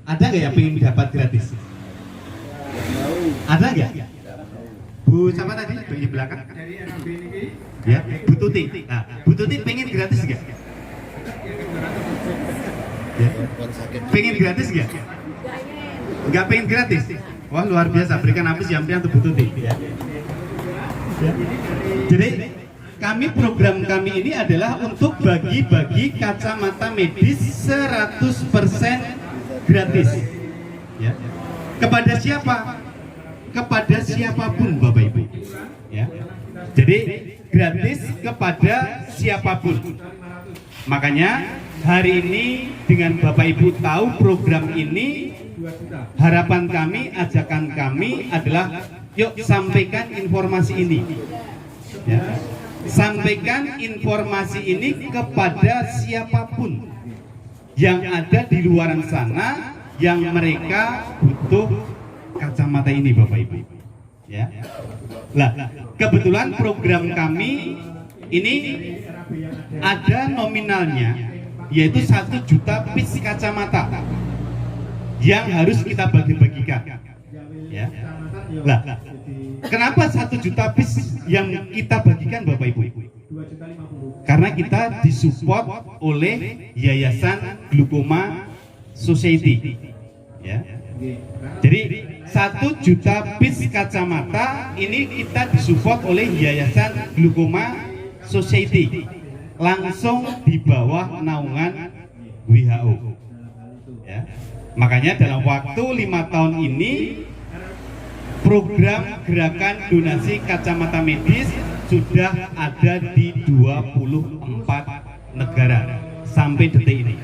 Ada nggak yang pengen dapat gratis? Ada nggak? Bu siapa tadi di belakang? Ya, Bu Tuti. Nah, Bu Tuti pengen gratis nggak? Ya. Pengen gratis nggak? Nggak pengen gratis? Wah luar biasa, berikan apus yang untuk Bu Tuti. Ya. Ya. Jadi kami program kami ini adalah untuk bagi-bagi kacamata medis 100% gratis. Ya. Kepada siapa? Kepada siapapun Bapak Ibu. Ya. Jadi gratis kepada siapapun. Makanya hari ini dengan Bapak Ibu tahu program ini, harapan kami, ajakan kami adalah yuk sampaikan informasi ini. Ya. Sampaikan informasi ini kepada siapapun yang ada di luar sana yang mereka butuh kacamata ini Bapak Ibu. Ya. Lah, kebetulan program kami ini ada nominalnya yaitu 1 juta piece kacamata yang harus kita bagi-bagikan. Ya. Lah, kenapa 1 juta piece yang kita bagikan Bapak Ibu? Karena kita disupport oleh Yayasan Glaucoma Society. Ya. Jadi 1 juta piece kacamata ini kita disupport oleh Yayasan Glaucoma Society, langsung di bawah naungan WHO. Ya. Makanya dalam waktu 5 tahun ini program gerakan donasi kacamata medis sudah ada di 24 negara sampai detik ini.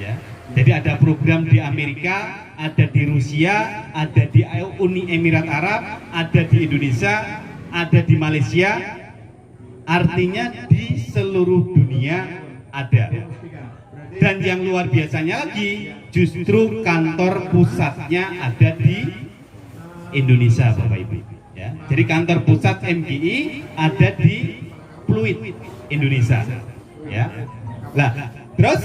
Ya. Jadi ada program di Amerika, ada di Rusia, ada di Uni Emirat Arab, ada di Indonesia, ada di Malaysia. Artinya di seluruh dunia ada. Dan yang luar biasanya lagi, justru kantor pusatnya ada di Indonesia Bapak Ibu. Ya. Jadi kantor pusat MGI ada di Pluit, Indonesia. Ya. Lah, terus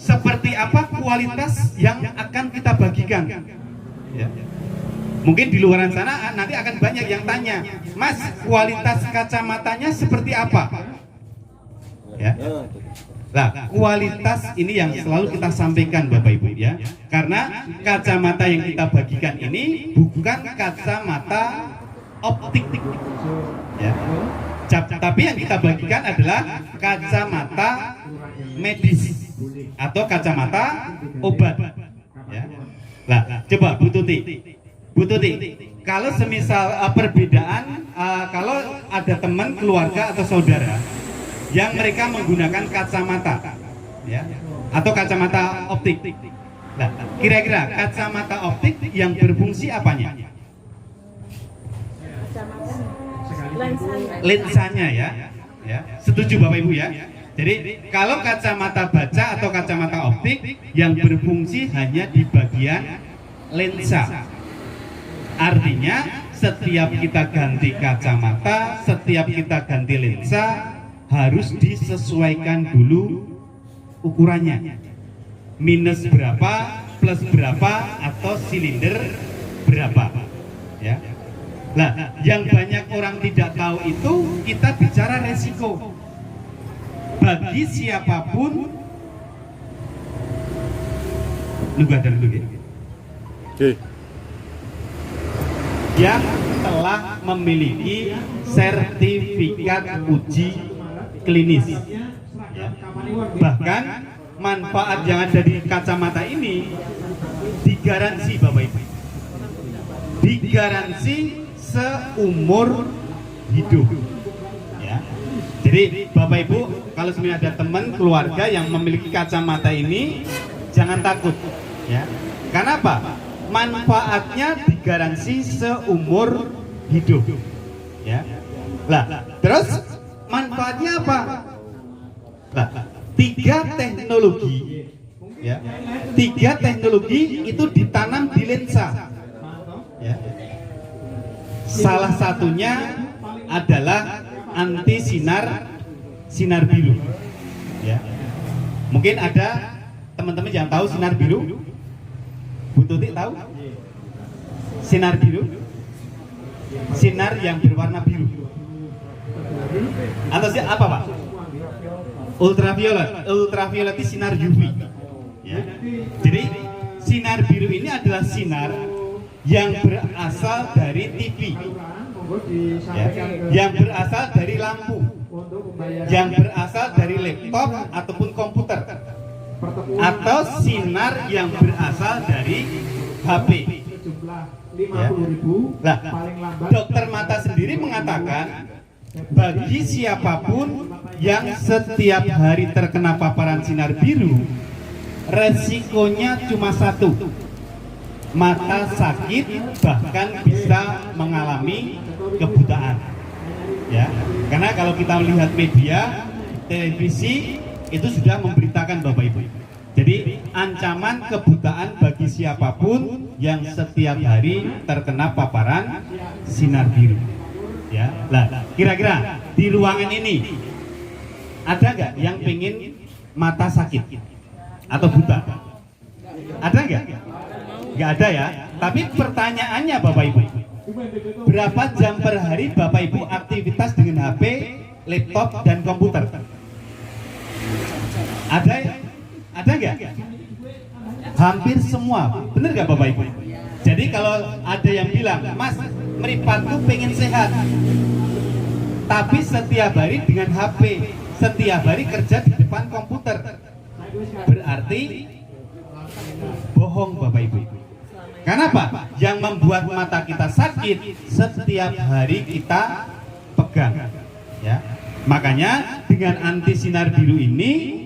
seperti apa kualitas yang akan kita bagikan? Ya. Mungkin di luar sana nanti akan banyak yang tanya, Mas, kualitas kacamatanya seperti apa? Ya. Nah, kualitas ini yang selalu kita sampaikan Bapak Ibu ya. Karena kacamata yang kita bagikan ini bukan kacamata optik. Ya. Tapi yang kita bagikan adalah kacamata medis atau kacamata obat. Ya. Nah, coba Bu Tuti. Bu Tuti, kalau semisal perbedaan, kalau ada teman, keluarga atau saudara yang mereka menggunakan kacamata, ya, atau kacamata optik. Nah, kira-kira kacamata optik yang berfungsi apanya? Lensanya ya. Ya, setuju Bapak Ibu ya. Jadi kalau kacamata baca atau kacamata optik yang berfungsi hanya di bagian lensa. Artinya setiap kita ganti kacamata, setiap kita ganti lensa harus disesuaikan dulu ukurannya. Minus berapa, plus berapa, atau silinder berapa. Ya. Nah, yang banyak orang tidak tahu itu kita bicara resiko. Bagi siapapun, yang telah memiliki sertifikat uji klinis. Ya. Bahkan manfaat yang ada di kacamata ini digaransi Bapak Ibu. Digaransi seumur hidup. Ya. Jadi Bapak Ibu, kalau sebenarnya ada teman keluarga yang memiliki kacamata ini, jangan takut. Ya. Karena apa? Manfaatnya digaransi seumur hidup. Ya. Lah, terus manfaatnya apa? Nah, 3 teknologi, ya, 3 teknologi itu ditanam di lensa. Ya. Salah satunya adalah anti sinar biru. Ya. Mungkin ada teman-teman yang tahu sinar biru. Bu Tuti tahu? Sinar biru? Sinar yang berwarna biru. Atau apa Pak? Ultraviolet. Ultraviolet itu sinar UV. Ya. Jadi sinar biru ini adalah sinar yang berasal dari TV, ya, yang berasal dari lampu, yang berasal dari laptop ataupun komputer, atau sinar yang berasal dari HP. Ya. Nah, dokter mata sendiri mengatakan bagi siapapun yang setiap hari terkena paparan sinar biru, resikonya cuma satu, mata sakit, bahkan bisa mengalami kebutaan. Ya, karena kalau kita melihat media, televisi itu sudah memberitakan Bapak Ibu. Jadi ancaman kebutaan bagi siapapun yang setiap hari terkena paparan sinar biru. Ya, lah kira-kira di ruangan ini ada nggak yang pengen mata sakit atau buta? Ada nggak? Nggak ada ya. Tapi pertanyaannya Bapak Ibu, berapa jam per hari Bapak Ibu aktivitas dengan HP, laptop dan komputer? Ada nggak? Hampir semua, bener nggak Bapak Ibu? Jadi kalau ada yang bilang, Mas, meripatku pengen sehat, tapi setiap hari dengan HP, setiap hari kerja di depan komputer, berarti bohong Bapak Ibu. Kenapa? Yang membuat mata kita sakit setiap hari kita pegang. Ya, makanya dengan anti sinar biru ini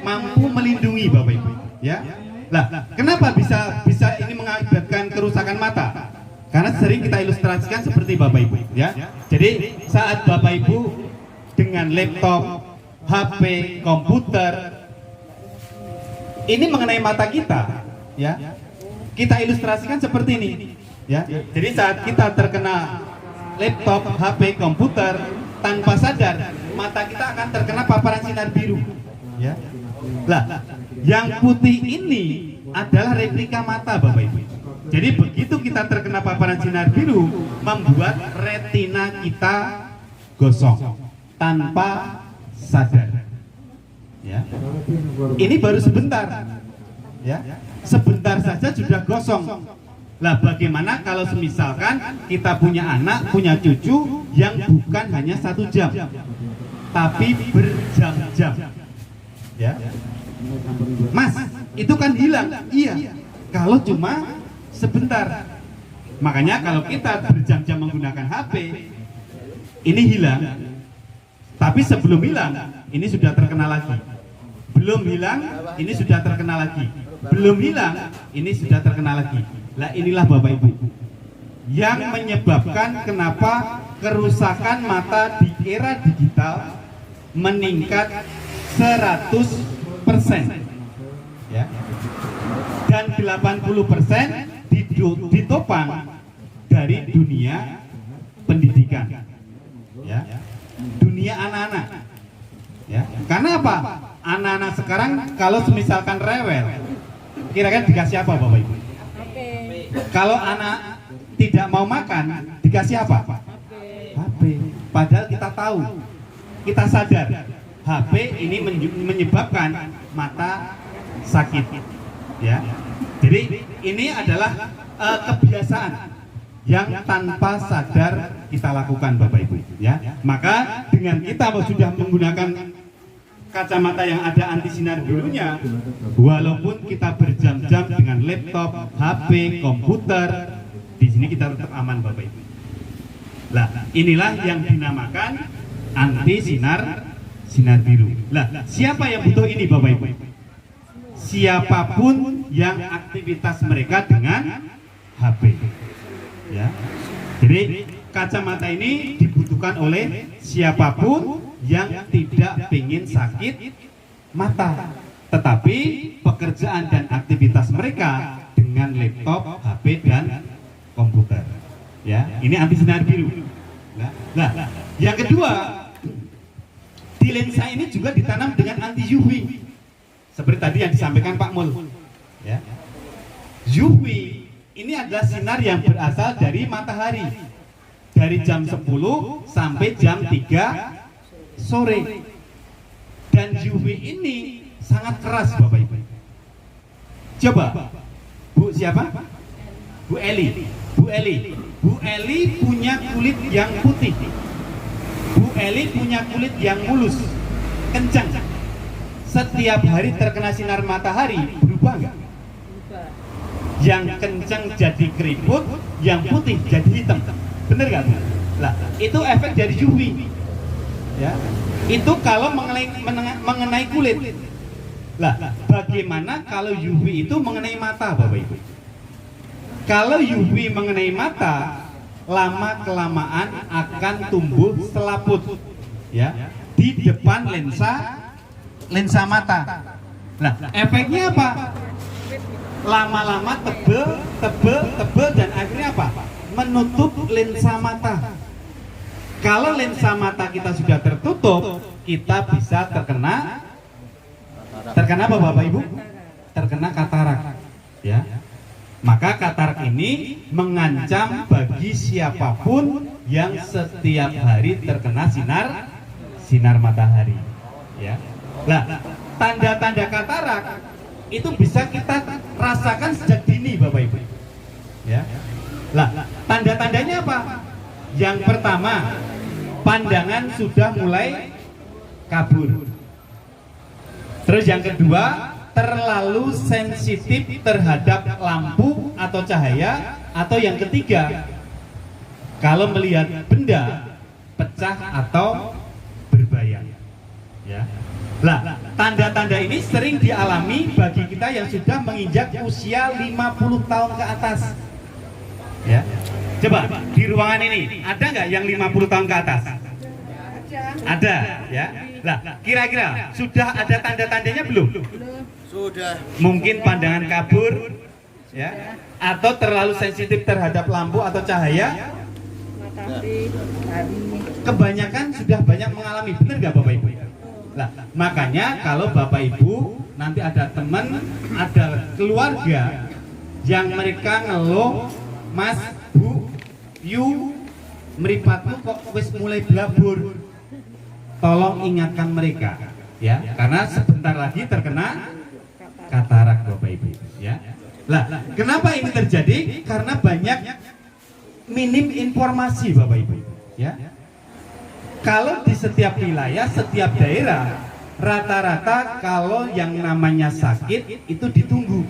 mampu melindungi Bapak Ibu. Ya, lah kenapa bisa ini mengakibatkan kerusakan mata? Karena sering kita ilustrasikan seperti Bapak Ibu. Ya, jadi saat Bapak Ibu dengan laptop, HP, komputer, ini mengenai mata kita. Ya, kita ilustrasikan seperti ini. Ya, jadi saat kita terkena laptop, HP, komputer, tanpa sadar mata kita akan terkena paparan sinar biru. Ya, lah yang putih ini adalah replika mata Bapak Ibu. Jadi begitu kita terkena paparan sinar biru, membuat retina kita gosong tanpa sadar. Ya, ini baru sebentar. Ya, sebentar saja sudah gosong. Lah bagaimana kalau semisalkan kita punya anak, punya cucu yang bukan hanya 1 jam, tapi berjam-jam. Ya, Mas, itu kan hilang. Iya, kalau cuma sebentar. Makanya kalau kita berjam-jam menggunakan HP, ini hilang. Tapi sebelum hilang, ini sudah terkena lagi. Belum hilang, ini sudah terkena lagi. Belum hilang, ini sudah terkena lagi. Lah inilah Bapak Ibu yang menyebabkan kenapa kerusakan mata di era digital meningkat 100%. Ya. Dan 80% ditopang dari dunia pendidikan. Ya. Dunia anak-anak. Ya. Karena apa? Anak-anak sekarang kalau misalkan rewel, kira-kira dikasih apa Bapak Ibu? Kalau anak tidak mau makan, dikasih apa? HP. Padahal kita tahu, kita sadar, HP ini menyebabkan mata sakit. Ya. Jadi ini adalah kebiasaan yang tanpa sadar kita lakukan Bapak Ibu. Ya. Maka dengan kita sudah menggunakan kacamata yang ada anti sinar birunya, walaupun kita berjam-jam dengan laptop, HP, komputer, di sini kita tetap aman Bapak Ibu. Lah, inilah yang dinamakan anti sinar biru. Lah, siapa yang butuh ini Bapak Ibu? Siapapun yang aktivitas mereka dengan HP. Ya. Jadi kacamata ini dibutuhkan oleh siapapun yang tidak ingin sakit mata, tetapi pekerjaan dan aktivitas mereka dengan laptop, HP dan komputer. Ya, ini anti sinar biru. Nah, yang kedua, di lensa ini juga ditanam dengan anti UV. Seperti tadi yang disampaikan Pak Mul. Ya. UV ini adalah sinar yang berasal dari matahari dari jam 10 sampai jam 3 sore. Dan UV ini sangat keras Bapak Ibu. Coba Bu siapa? Bu Eli. Bu Eli. Bu Eli punya kulit yang putih. Bu Eli punya kulit yang mulus, kencang. Setiap hari terkena sinar matahari berubah nggak? Yang kencang jadi keriput, yang putih jadi hitam. Bener nggak? Lah, itu efek dari UV. Ya, itu kalau mengenai kulit. Lah, bagaimana kalau UV itu mengenai mata, Bapak Ibu? Kalau UV mengenai mata, lama kelamaan akan tumbuh selaput, ya, di depan lensa mata. Nah, efeknya apa? Lama-lama tebel dan akhirnya apa? Menutup lensa mata. Kalau lensa mata kita sudah tertutup, kita bisa terkena apa Bapak Ibu? Terkena katarak, ya. Maka katarak ini mengancam bagi siapapun yang setiap hari terkena sinar matahari, ya. Nah, tanda-tanda katarak itu bisa kita rasakan sejak dini Bapak Ibu, ya. Nah, tanda-tandanya apa? Yang pertama, pandangan sudah mulai kabur. Terus yang kedua, terlalu sensitif terhadap lampu atau cahaya. Atau yang ketiga, kalau melihat benda pecah atau berbayang, ya. Nah, tanda-tanda ini sering dialami bagi kita yang sudah menginjak usia 50 tahun ke atas, ya. Coba di ruangan ini ada nggak yang 50 tahun ke atas? Ada, ya. Nah, kira-kira sudah ada tanda-tandanya belum? Sudah. Mungkin pandangan kabur, ya, atau terlalu sensitif terhadap lampu atau cahaya. Kebanyakan sudah banyak mengalami, benar nggak Bapak Ibu? Nah, makanya kalau Bapak Ibu nanti ada teman, ada keluarga yang mereka ngeluh, Mas, Bu, Yu, meripatmu kok wis mulai blabur. Tolong ingatkan mereka, ya, karena sebentar lagi terkena katarak Bapak Ibu, ya. Lah, kenapa ini terjadi? Karena banyak minim informasi Bapak Ibu, ya. Kalau di setiap wilayah, setiap daerah, rata-rata kalau yang namanya sakit itu ditunggu.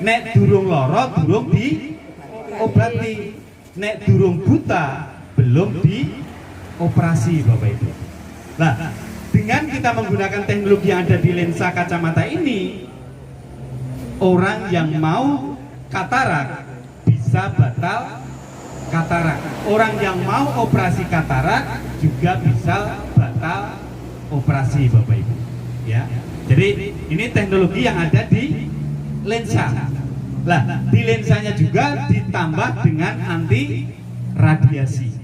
Nek durung loro, durung diobati. Nek durung buta, belum dioperasi Bapak Ibu. Nah, dengan kita menggunakan teknologi yang ada di lensa kacamata ini, orang yang mau katarak bisa batal katarak. Orang yang mau operasi katarak juga bisa batal operasi Bapak Ibu, ya. Jadi ini teknologi yang ada di lensa. Nah, di lensanya juga ditambah dengan anti radiasi,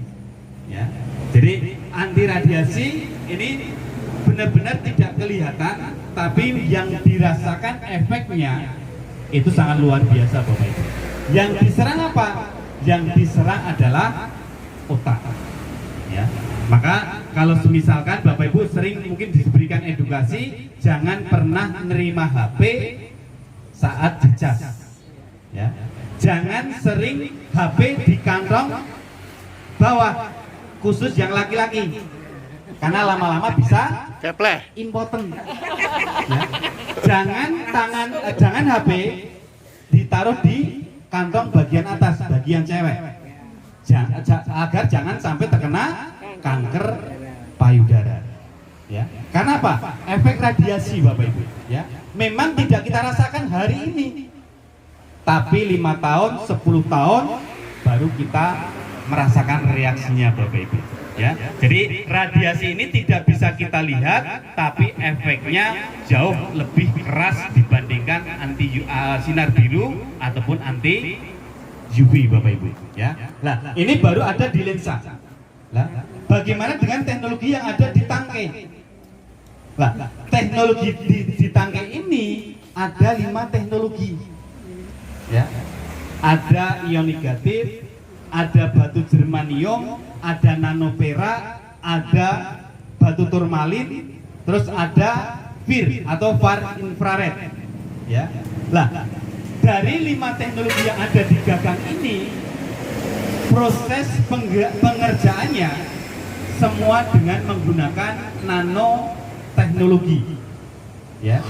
ya. Jadi anti radiasi ini benar-benar tidak kelihatan, tapi yang dirasakan efeknya itu sangat luar biasa Bapak Ibu. Yang diserang apa? Yang diserang adalah otak, ya. Maka kalau misalkan Bapak Ibu sering mungkin diberikan edukasi, jangan pernah nerima HP saat dicas, ya. Jangan sering HP di kantong bawah, khusus yang laki-laki, karena lama-lama bisa impoten, ya. Jangan HP ditaruh di kantong bagian atas, bagian cewek, agar jangan sampai terkena kanker payudara, ya. Karena apa? Efek radiasi Bapak Ibu, ya. Memang tidak kita rasakan hari ini, tapi 5 tahun, 10 tahun baru kita merasakan reaksinya Bapak Ibu, ya. Jadi radiasi ini tidak bisa kita lihat, tapi efeknya jauh lebih keras dibandingkan sinar biru ataupun anti UV Bapak Ibu, ya. Nah, ini baru ada di lensa. Nah, bagaimana dengan teknologi yang ada di tangkai? Nah, teknologi di tangkai ini ada 5 teknologi, ya. ada ion negatif, ada batu germanium, ada nanoperak, ada batu turmalin, terus ada FIR atau far infrared. Ya, lah dari 5 teknologi yang ada di gagang ini, proses pengerjaannya semua dengan menggunakan nanoteknologi. Ya,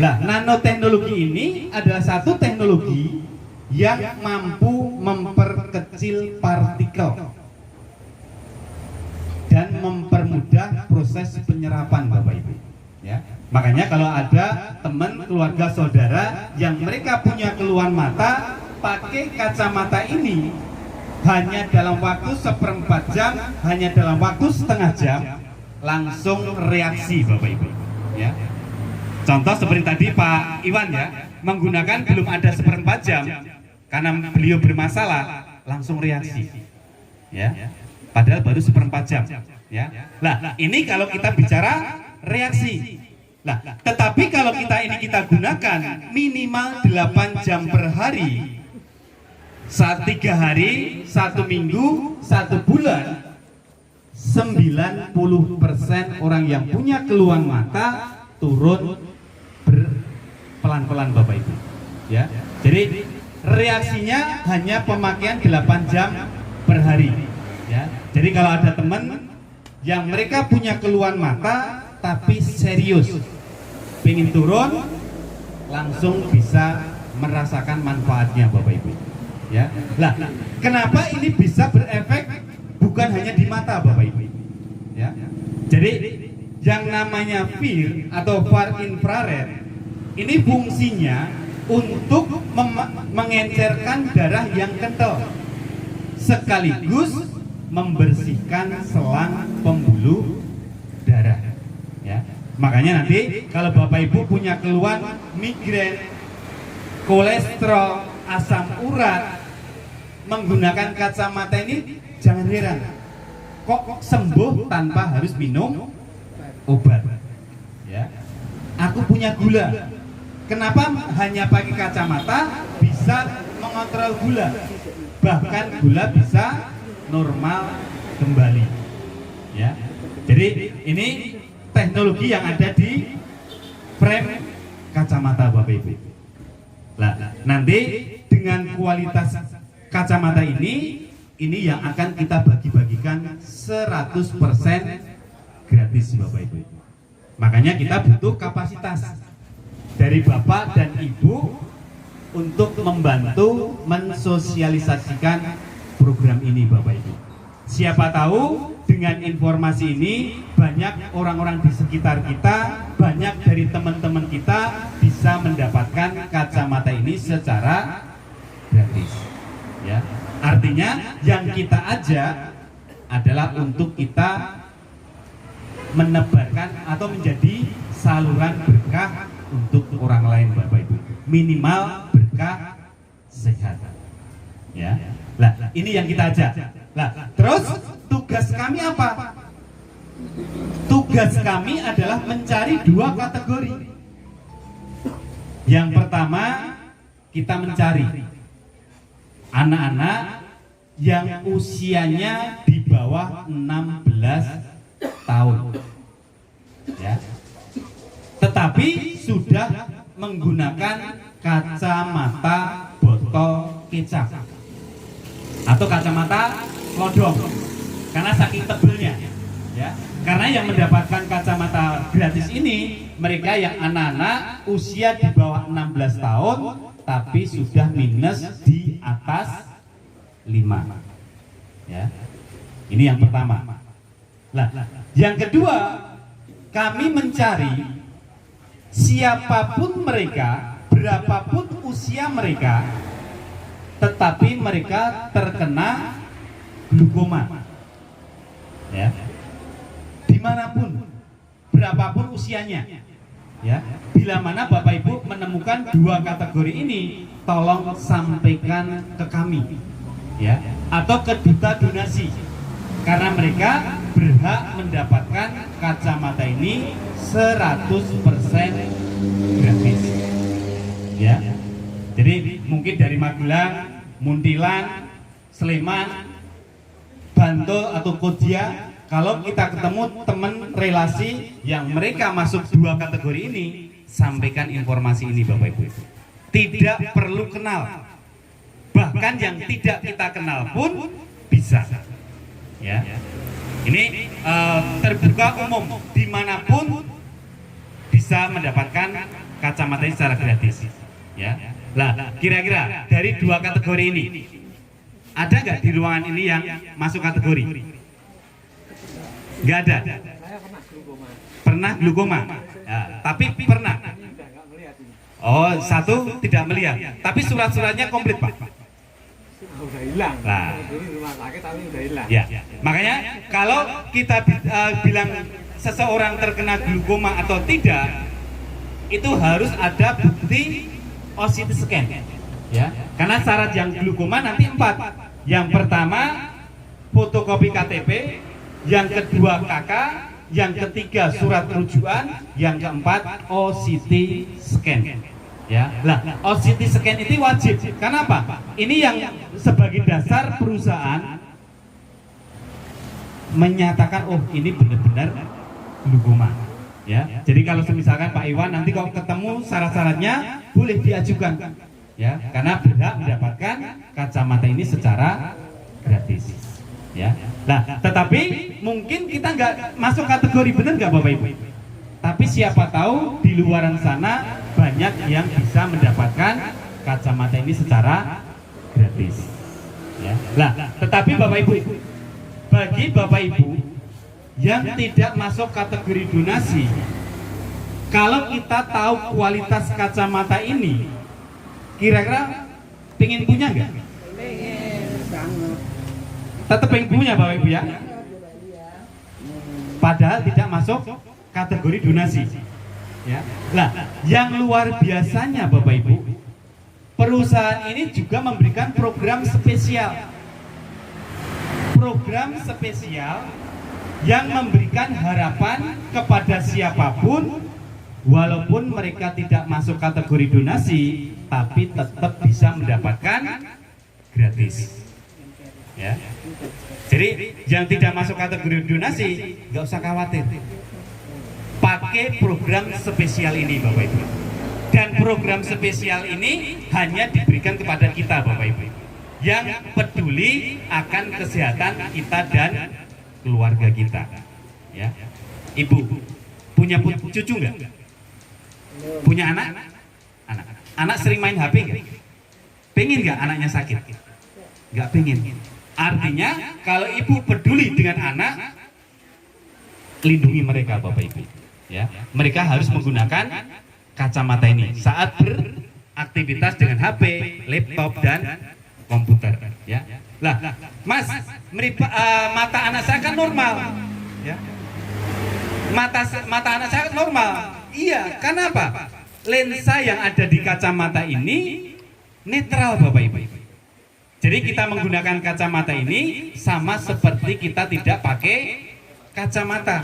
lah nanoteknologi ini adalah satu teknologi yang mampu memperkecil partikel dan mempermudah proses penyerapan, Bapak Ibu. Ya, makanya kalau ada teman keluarga saudara yang mereka punya keluhan mata, pakai kacamata ini hanya dalam waktu 1/4 jam, hanya dalam waktu setengah jam, langsung reaksi, Bapak Ibu. Ya, contoh seperti tadi Pak Iwan ya, menggunakan belum ada 1/4 jam. Karena beliau bermasalah, langsung reaksi, ya. Padahal baru 1/4 jam, ya. Lah, ini kalau kita bicara reaksi. Lah, tetapi kalau kita gunakan minimal 8 jam per hari, saat 3 hari, 1 minggu, 1 bulan, 90% orang yang punya keluhan mata turun pelan-pelan, Bapak Ibu. Ya, jadi reaksinya hanya pemakaian 8 jam per hari. Ya, jadi kalau ada teman yang mereka punya keluhan mata tapi serius, pengen turun, langsung bisa merasakan manfaatnya, Bapak Ibu. Ya, lah kenapa ini bisa berefek bukan hanya di mata, Bapak Ibu. Ya, jadi yang namanya FIR atau far infrared ini fungsinya untuk mengencerkan darah yang kental sekaligus membersihkan selang pembuluh darah. Ya, makanya nanti kalau Bapak Ibu punya keluhan migrain, kolesterol, asam urat, menggunakan kacamata ini jangan heran, kok sembuh tanpa harus minum obat. Ya, aku punya gula, kenapa hanya pakai kacamata bisa mengontrol gula, bahkan gula bisa normal kembali. Ya, jadi ini teknologi yang ada di frame kacamata, Bapak Ibu. Nah, nanti dengan kualitas kacamata ini yang akan kita bagi-bagikan 100% gratis, Bapak Ibu. Makanya kita butuh kapasitas dari Bapak dan Ibu untuk membantu mensosialisasikan program ini, Bapak Ibu. Siapa tahu dengan informasi ini banyak orang-orang di sekitar kita, banyak dari teman-teman kita bisa mendapatkan kacamata ini secara gratis. Ya, artinya yang kita ajak adalah untuk kita menebarkan atau menjadi saluran berkah untuk orang lain, Bapak Ibu. Minimal berkah sehat. Ya. Lah, ini yang kita ajak. Lah, terus tugas kami apa? Tugas kami adalah mencari 2 kategori. Yang pertama, kita mencari anak-anak yang usianya di bawah 16 tahun. Ya. Tetapi sudah menggunakan kacamata botol kecap atau kacamata lodong karena saking tebelnya. Ya, karena yang mendapatkan kacamata gratis ini mereka yang anak-anak usia di bawah 16 tahun tapi sudah minus di atas 5. Ya, ini yang pertama. Lah, yang kedua, kami mencari siapapun mereka, berapapun usia mereka, tetapi mereka terkena glaukoma. Ya, dimanapun, berapapun usianya. Ya, bila mana Bapak Ibu menemukan 2 kategori ini, tolong sampaikan ke kami, ya, atau ke duta donasi, karena mereka berhak mendapatkan kacamata ini 100% gratis. Ya, Jadi mungkin dari Magelang, Muntilan, Sleman, Bantul atau Kodia, kalau kita ketemu teman relasi yang mereka masuk dua kategori ini, sampaikan informasi ini Bapak Ibu. Tidak perlu kenal, bahkan yang tidak kita kenal pun bisa. Ya, ini terbuka umum, dimanapun bisa mendapatkan kacamata ini secara gratis. Ya, lah kira-kira dari dua kategori ini ada nggak di ruangan ini yang masuk kategori? Nggak ada. Pernah glukoma? Ya, tapi pernah. Oh, satu tidak melihat. Tapi surat-suratnya komplit Pak. Udah hilang. Nah, Di rumah sakit tapi udah hilang. ya, makanya kalau kita bilang seseorang terkena glukoma atau tidak, itu harus ada bukti OCT scan. Ya, karena syarat yang glukoma nanti 4. Yang pertama fotokopi KTP, yang kedua KK, yang ketiga surat rujukan, yang keempat OCT scan. Ya, lah OCT scan itu wajib. Kenapa? Ini yang sebagai dasar perusahaan menyatakan oh ini benar-benar glukoma. Ya, jadi kalau misalkan Pak Iwan nanti kalau ketemu syarat-syaratnya boleh diajukan. Ya, karena berhak mendapatkan kacamata ini secara gratis. Ya, nah tetapi mungkin kita nggak masuk kategori, benar nggak Bapak Ibu? Tapi siapa tahu di luaran sana banyak yang bisa mendapatkan kacamata ini secara gratis. Ya, nah tetapi Bapak Ibu, bagi Bapak Ibu yang tidak masuk kategori donasi, kalau kita tahu kualitas kacamata ini, kira-kira pengen punya nggak? Pengen banget. Tetap pengen punya Bapak Ibu ya. Padahal tidak masuk kategori donasi. Ya. Nah, yang luar biasanya Bapak Ibu, perusahaan ini juga memberikan program spesial. Program spesial yang memberikan harapan kepada siapapun, walaupun mereka tidak masuk kategori donasi, tapi tetap bisa mendapatkan gratis. Ya. Jadi yang tidak masuk kategori donasi nggak usah khawatir. Pakai program spesial ini Bapak Ibu. Dan program spesial ini hanya diberikan kepada kita Bapak Ibu yang peduli akan kesehatan kita dan keluarga kita. Ya. Ibu punya cucu nggak? Punya anak? Anak sering main HP nggak? Pengen nggak anaknya sakit? Nggak pengen. Artinya kalau ibu peduli dengan anak, lindungi mereka Bapak Ibu. Ya, mereka harus menggunakan kacamata ini saat beraktivitas dengan HP, laptop dan komputer. Ya, lah, Mas, mata anak saya kan normal. Ya, mata anak saya normal. Iya, kenapa? Lensa yang ada di kacamata ini netral Bapak Ibu. Jadi kita menggunakan kacamata ini sama seperti kita tidak pakai kacamata.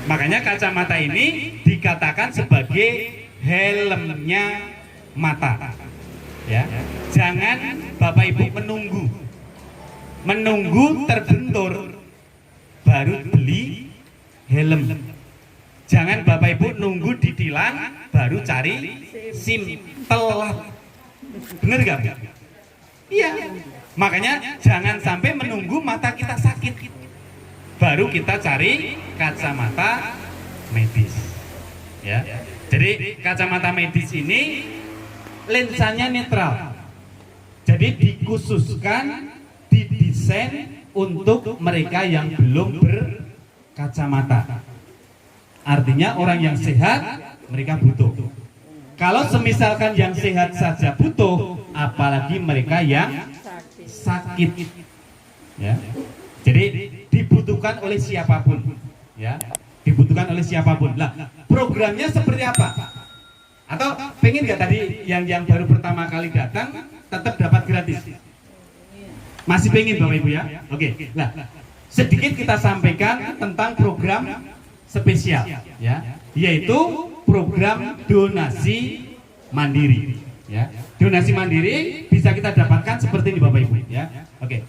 Makanya kacamata ini dikatakan sebagai helmnya mata. Ya, jangan Bapak Ibu menunggu terbentur baru beli helm. Jangan Bapak Ibu nunggu ditilang baru cari SIM, telat. Bener gak? Iya. Makanya jangan sampai menunggu mata kita sakit baru kita cari kacamata medis. Ya. Jadi kacamata medis ini lensanya netral. Jadi dikhususkan, didesain untuk mereka yang belum berkacamata. Artinya orang yang sehat mereka butuh. Kalau semisalkan yang sehat saja butuh, apalagi mereka yang sakit. Ya. Jadi dibutuhkan oleh siapapun. Ya. Dibutuhkan oleh siapapun. Lah, programnya seperti apa? Atau pengen nggak tadi yang baru pertama kali datang tetap dapat gratis? Masih pengen Bapak Ibu ya? Oke. Nah, sedikit kita sampaikan tentang program spesial, ya, yaitu program donasi mandiri. Ya, donasi mandiri bisa kita dapatkan seperti ini Bapak Ibu ya. Oke.